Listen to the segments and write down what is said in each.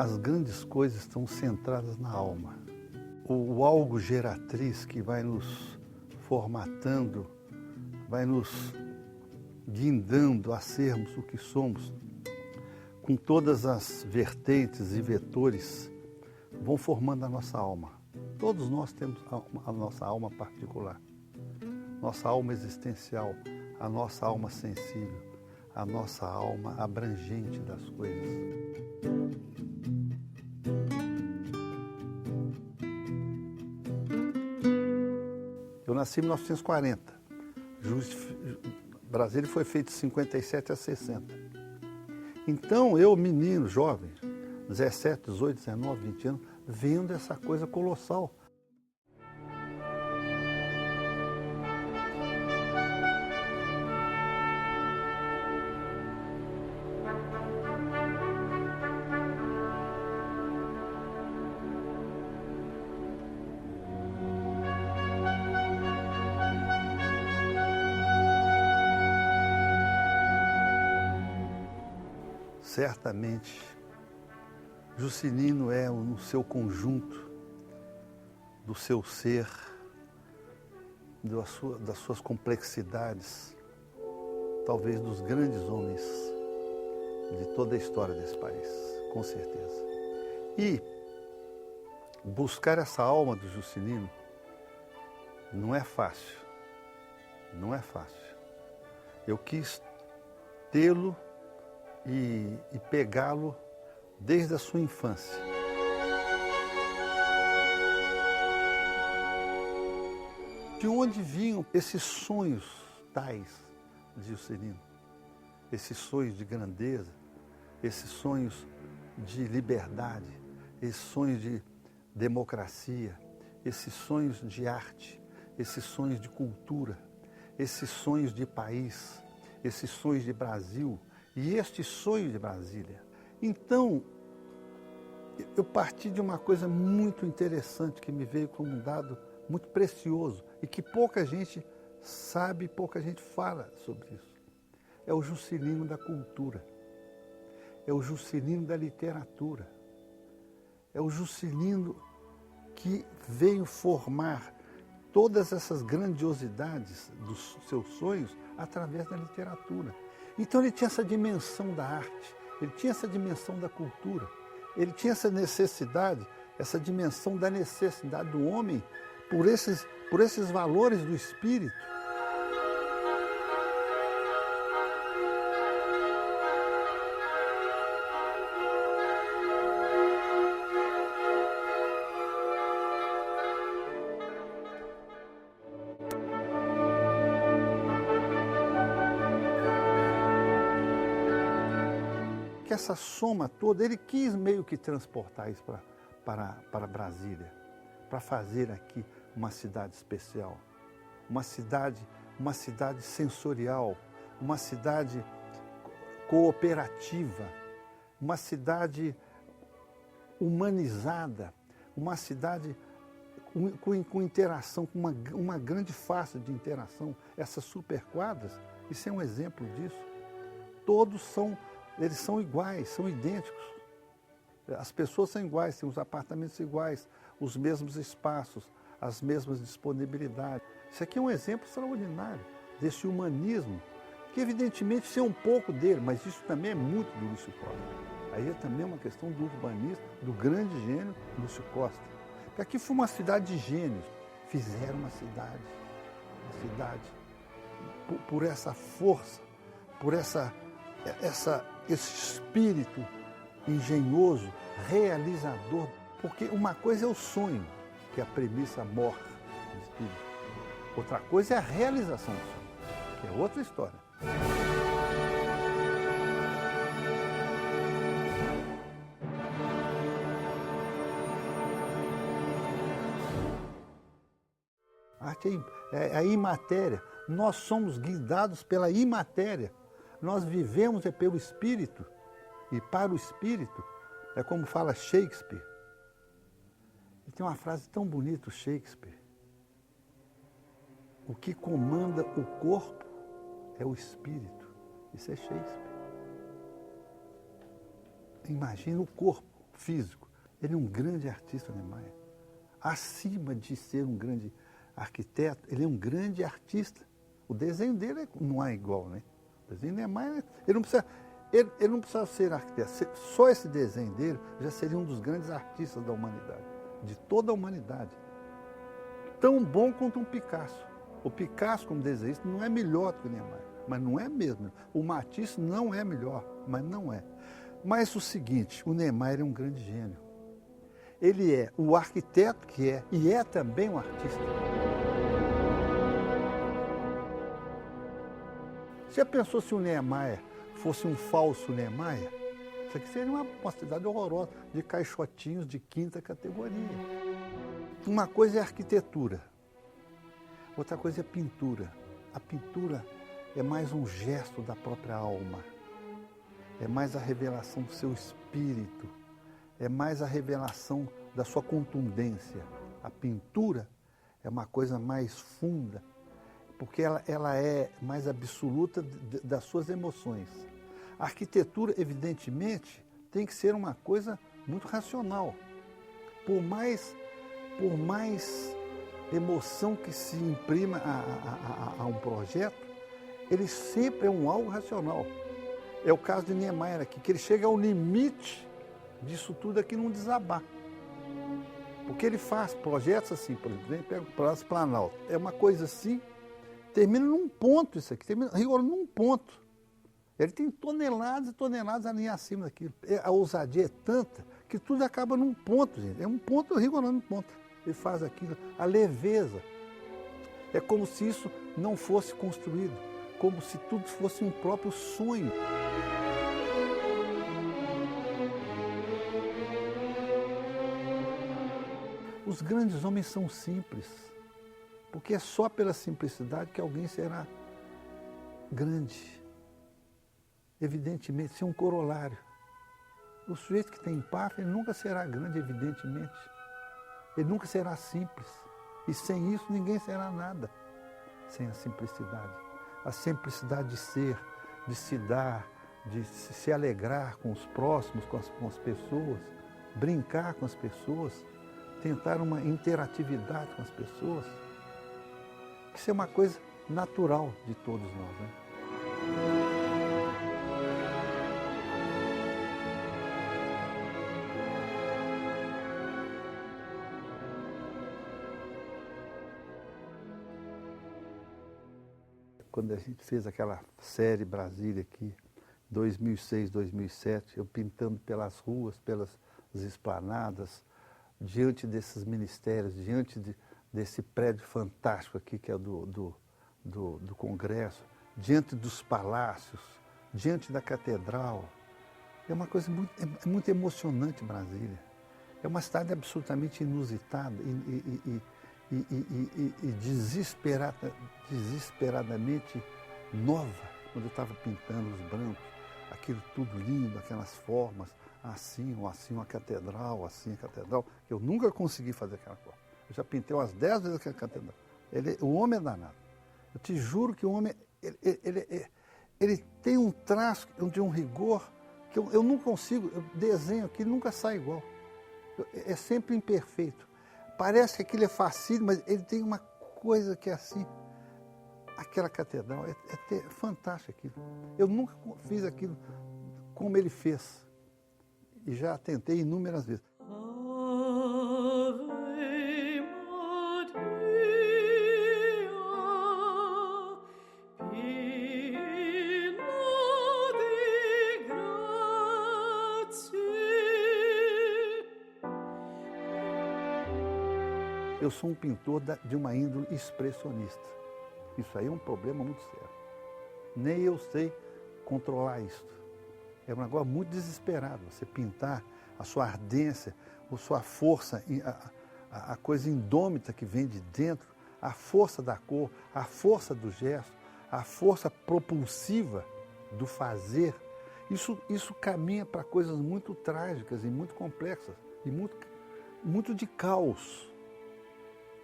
As grandes coisas estão centradas na alma. O algo geratriz que vai nos formatando, vai nos guindando a sermos o que somos, com todas as vertentes e vetores, vão formando a nossa alma. Todos nós temos a nossa alma particular, nossa alma existencial, a nossa alma sensível, a nossa alma abrangente das coisas. Eu nasci em 1940. Brasília foi feito de 57 a 60. Então, eu, menino, jovem, 17, 18, 19, 20 anos, vendo essa coisa colossal. Certamente, Juscelino é no seu conjunto, do seu ser, das suas complexidades, talvez dos grandes homens de toda a história desse país, com certeza. E buscar essa alma do Juscelino não é fácil, não é fácil. Eu quis tê-lo e pegá-lo desde a sua infância. De onde vinham esses sonhos tais de Juscelino? Esses sonhos de grandeza, esses sonhos de liberdade, esses sonhos de democracia, esses sonhos de arte, esses sonhos de cultura, esses sonhos de país, esses sonhos de Brasil, e este sonho de Brasília. Então, eu parti de uma coisa muito interessante que me veio como um dado muito precioso e que pouca gente sabe, pouca gente fala sobre isso. É o Juscelino da cultura, é o Juscelino da literatura, é o Juscelino que veio formar todas essas grandiosidades dos seus sonhos através da literatura. Então ele tinha essa dimensão da arte, ele tinha essa dimensão da cultura, ele tinha essa necessidade, essa dimensão da necessidade do homem por esses valores do espírito. Que essa soma toda, ele quis meio que transportar isso para Brasília, para fazer aqui uma cidade especial, uma cidade sensorial, uma cidade cooperativa, uma cidade humanizada, uma cidade com interação, com uma grande face de interação. Essas superquadras, isso é um exemplo disso. Eles são iguais, são idênticos. As pessoas são iguais, têm os apartamentos iguais, os mesmos espaços, as mesmas disponibilidades. Isso aqui é um exemplo extraordinário desse humanismo, que evidentemente isso é um pouco dele, mas isso também é muito do Lúcio Costa. Aí é também uma questão do urbanismo, do grande gênio Lúcio Costa. Porque aqui foi uma cidade de gênios, fizeram uma cidade por essa força, por esse espírito engenhoso, realizador. Porque uma coisa é o sonho, que é a premissa morta do espírito. Outra coisa é a realização do sonho, que é outra história. A arte é a imatéria. Nós somos guiados pela imatéria. Nós vivemos pelo espírito e para o espírito. É como fala Shakespeare. E tem uma frase tão bonita, Shakespeare. O que comanda o corpo é o espírito. Isso é Shakespeare. Imagina o corpo físico. Ele é um grande artista, Niemeyer. Acima de ser um grande arquiteto, ele é um grande artista. O desenho dele não é igual, né? O desenho do Niemeyer, ele não precisa ser arquiteto. Só esse desenho dele já seria um dos grandes artistas da humanidade, de toda a humanidade. Tão bom quanto um Picasso. O Picasso, como desenhista, não é melhor do que o Niemeyer, mas não é mesmo. O Matisse não é melhor, mas não é. Mas o seguinte, o Niemeyer é um grande gênio. Ele é o arquiteto que é, e é também um artista. Já pensou se o Niemeyer fosse um falso Niemeyer? Isso aqui seria uma cidade horrorosa, de caixotinhos de quinta categoria. Uma coisa é arquitetura, outra coisa é pintura. A pintura é mais um gesto da própria alma, é mais a revelação do seu espírito, é mais a revelação da sua contundência. A pintura é uma coisa mais funda, porque ela é mais absoluta das suas emoções. A arquitetura, evidentemente, tem que ser uma coisa muito racional. Por mais emoção que se imprima a um projeto, ele sempre é um algo racional. É o caso de Niemeyer aqui, que ele chega ao limite disso tudo aqui num desabar. Porque ele faz projetos assim, por exemplo, pega o Palácio Planalto. É uma coisa assim, termina num ponto isso aqui, termina num ponto. Ele tem toneladas e toneladas ali acima daquilo. A ousadia é tanta que tudo acaba num ponto, gente. É um ponto rigoroso, num ponto. Ele faz aquilo, a leveza. É como se isso não fosse construído, como se tudo fosse um próprio sonho. Os grandes homens são simples, porque é só pela simplicidade que alguém será grande. Evidentemente, isso é um corolário. O sujeito que tem empáfia, ele nunca será grande, evidentemente. Ele nunca será simples. E sem isso, ninguém será nada. Sem a simplicidade. A simplicidade de ser, de se dar, de se alegrar com os próximos, com as pessoas, brincar com as pessoas, tentar uma interatividade com as pessoas. Isso é uma coisa natural de todos nós, né? Quando a gente fez aquela série Brasília aqui, 2006, 2007, eu pintando pelas ruas, pelas esplanadas, diante desses ministérios, diante desse prédio fantástico aqui que é do Congresso, diante dos palácios, diante da catedral. É uma coisa muito emocionante Brasília. É uma cidade absolutamente inusitada e desesperadamente nova. Quando eu estava pintando os brancos, aquilo tudo lindo, aquelas formas, assim ou assim uma catedral, assim a catedral. Eu nunca consegui fazer aquela forma. Eu já pintei umas 10 vezes aquela catedral. O homem é danado. Eu te juro que o homem, ele tem um traço, de um rigor, que eu não consigo, eu desenho aqui, nunca sai igual. É sempre imperfeito. Parece que aquilo é facílimo, mas ele tem uma coisa que é assim. Aquela catedral, é fantástico aquilo. Eu nunca fiz aquilo como ele fez. E já tentei inúmeras vezes. Eu sou um pintor de uma índole expressionista. Isso aí é um problema muito sério. Nem eu sei controlar isso. É um negócio muito desesperado. Você pintar a sua ardência, a sua força, a coisa indômita que vem de dentro, a força da cor, a força do gesto, a força propulsiva do fazer. Isso caminha para coisas muito trágicas e muito complexas, e muito de caos.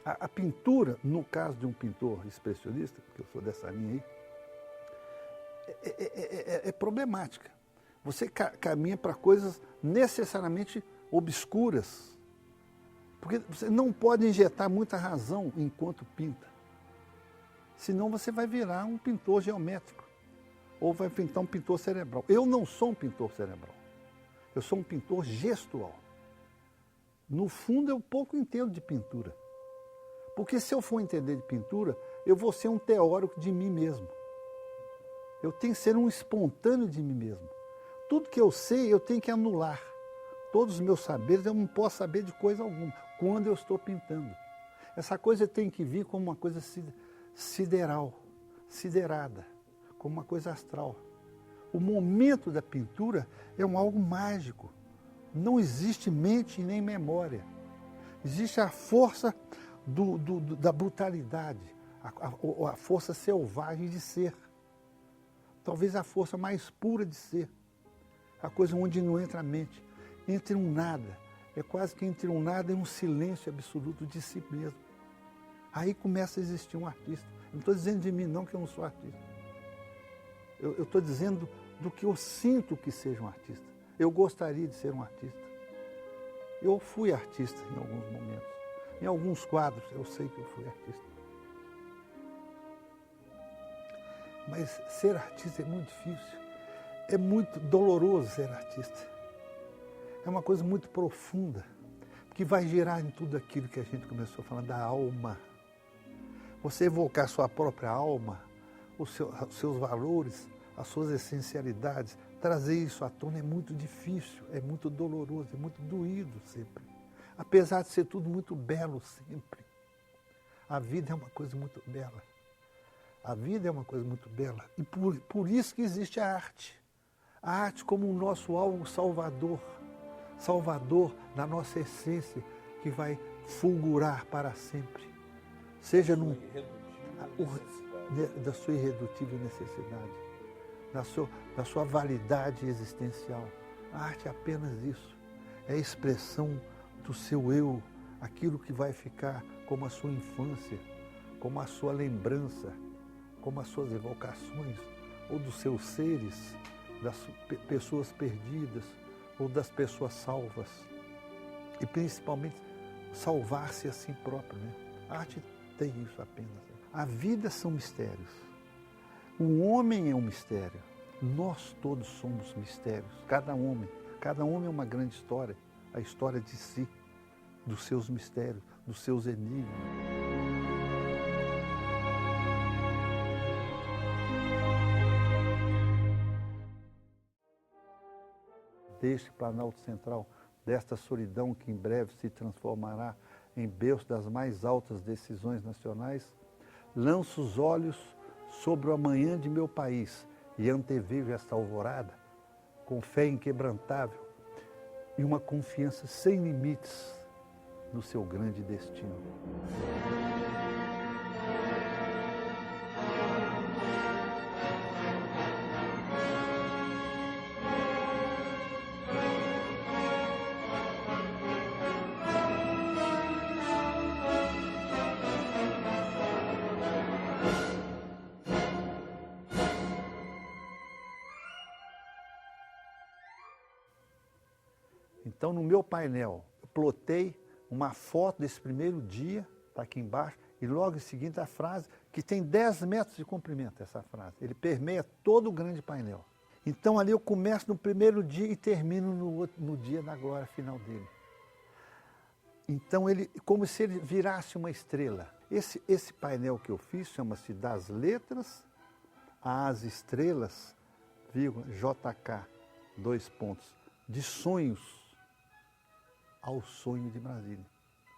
A pintura, no caso de um pintor expressionista, porque eu sou dessa linha aí, é problemática. Você caminha para coisas necessariamente obscuras. Porque você não pode injetar muita razão enquanto pinta. Senão você vai virar um pintor geométrico. Ou vai pintar um pintor cerebral. Eu não sou um pintor cerebral. Eu sou um pintor gestual. No fundo, eu pouco entendo de pintura. Porque se eu for entender de pintura, eu vou ser um teórico de mim mesmo. Eu tenho que ser um espontâneo de mim mesmo. Tudo que eu sei, eu tenho que anular. Todos os meus saberes, eu não posso saber de coisa alguma, quando eu estou pintando. Essa coisa tem que vir como uma coisa sideral, siderada, como uma coisa astral. O momento da pintura é algo mágico. Não existe mente nem memória. Existe a força da brutalidade, a força selvagem de ser. Talvez a força mais pura de ser. A coisa onde não entra a mente. Entre um nada. É quase que entre um nada e um silêncio absoluto de si mesmo. Aí começa a existir um artista. Eu não estou dizendo de mim não que eu não sou artista. Eu estou dizendo do que eu sinto que seja um artista. Eu gostaria de ser um artista. Eu fui artista em alguns momentos. Em alguns quadros eu sei que eu fui artista. Mas ser artista é muito difícil. É muito doloroso ser artista. É uma coisa muito profunda, que vai gerar em tudo aquilo que a gente começou falando da alma. Você evocar sua própria alma, os seus valores, as suas essencialidades, trazer isso à tona é muito difícil, é muito doloroso, é muito doído sempre. Apesar de ser tudo muito belo sempre. A vida é uma coisa muito bela. A vida é uma coisa muito bela. E por isso que existe a arte. A arte como o nosso algo salvador. Salvador da nossa essência, que vai fulgurar para sempre. Seja da sua irredutível necessidade, da sua validade existencial. A arte é apenas isso. É a expressão do seu eu, aquilo que vai ficar como a sua infância, como a sua lembrança, como as suas evocações, ou dos seus seres, das pessoas perdidas, ou das pessoas salvas. E principalmente salvar-se a si próprio. Né? A arte tem isso apenas. A vida são mistérios. O homem é um mistério. Nós todos somos mistérios. Cada homem é uma grande história. A história de si, dos seus mistérios, dos seus enigmas. Deste Planalto Central, desta solidão que em breve se transformará em berço das mais altas decisões nacionais, lanço os olhos sobre o amanhã de meu país e antevejo esta alvorada com fé inquebrantável e uma confiança sem limites no seu grande destino. Então, no meu painel, eu plotei uma foto desse primeiro dia, está aqui embaixo, e logo em seguida a frase, que tem 10 metros de comprimento, essa frase. Ele permeia todo o grande painel. Então, ali eu começo no primeiro dia e termino no dia da glória final dele. Então, ele, como se ele virasse uma estrela. Esse painel que eu fiz chama-se Das Letras às Estrelas, vírgula, JK, 2 pontos, de sonhos ao sonho de Brasília.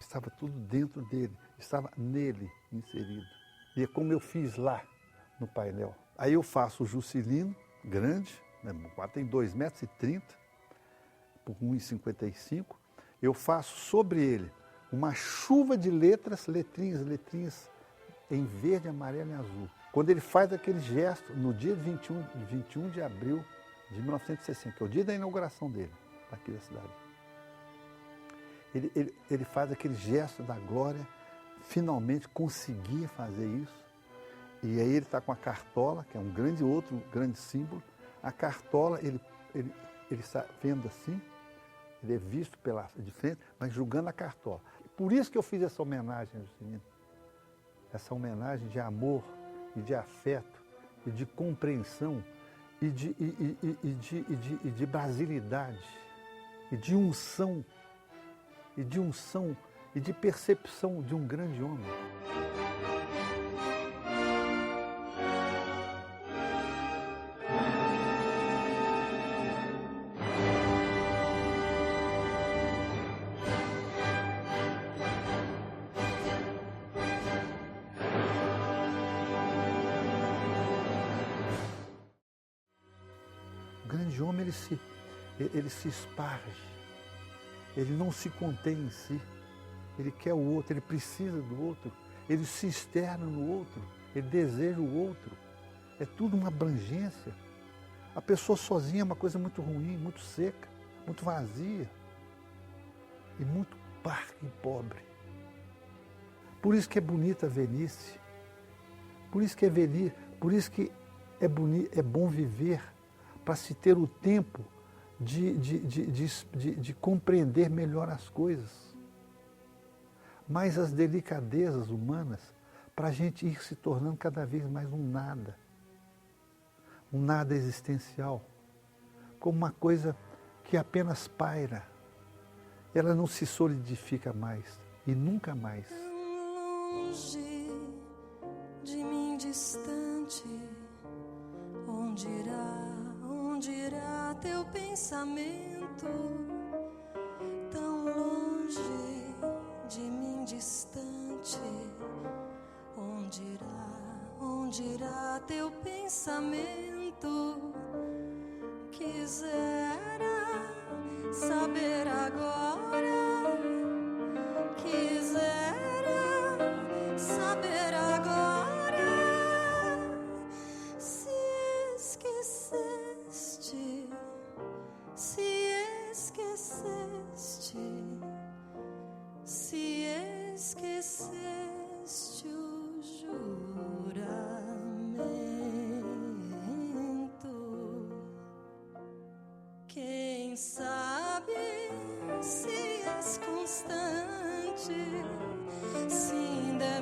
Estava tudo dentro dele, estava nele inserido. E é como eu fiz lá no painel. Aí eu faço o Juscelino, grande, né, tem 2,30 m por 1,55 m. Eu faço sobre ele uma chuva de letras, letrinhas em verde, amarelo e azul. Quando ele faz aquele gesto, no dia 21 de abril de 1960, que é o dia da inauguração dele, aqui da cidade. Ele faz aquele gesto da glória, finalmente conseguia fazer isso. E aí ele está com a cartola, que é outro grande símbolo. A cartola, ele está vendo assim, Ele é visto de frente, mas julgando a cartola. Por isso que eu fiz essa homenagem ao Juscelino. Essa homenagem de amor e de afeto e de compreensão e de brasilidade e de unção e de percepção de um grande homem. O grande homem, ele se esparge, ele não se contém em si, ele quer o outro, ele precisa do outro, ele se externa no outro, ele deseja o outro. É tudo uma abrangência. A pessoa sozinha é uma coisa muito ruim, muito seca, muito vazia e muito parca e pobre. Por isso que é bonita a velhice, por isso que é bom viver, para se ter o tempo de compreender melhor as coisas. Mas as delicadezas humanas, para a gente ir se tornando cada vez mais um nada existencial, como uma coisa que apenas paira, ela não se solidifica mais e nunca mais. Longe de mim, distante, onde irá teu pensamento? Tão longe de mim, distante, onde irá teu pensamento? Quisera saber agora, quisera saber agora, se esqueceste, se esqueceste, se esqueceste o juramento. Quem sabe se és constante, se ainda é